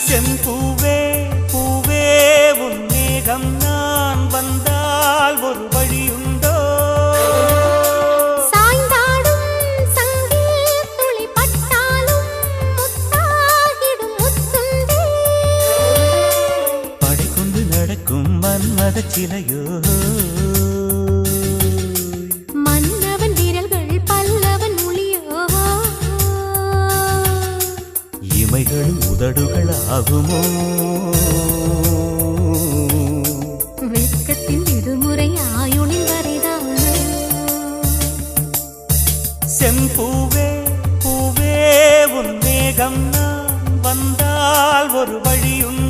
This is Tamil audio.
செம்பூவே பூவே உன் மேகம் நான் வந்தால் ஒரு வழியுண்டோ சாய்ந்தாடும் சங்கில் துளி பட்டாலும் முத்தாகிடும் முத்துண்டே படை கொண்டு நடக்கும் மன்மத சிலையோ மன்னவன் விரல்கள் பல்லவன் மொழியோ இமைகள் உதடுகள் ஆகுமோ வெட்கத்தின் விடுமுறை ஆயுளின் வரைதான் செம்பூவே பூவே உன் மேகம் நான் வந்தால் ஒரு வழியுண்டு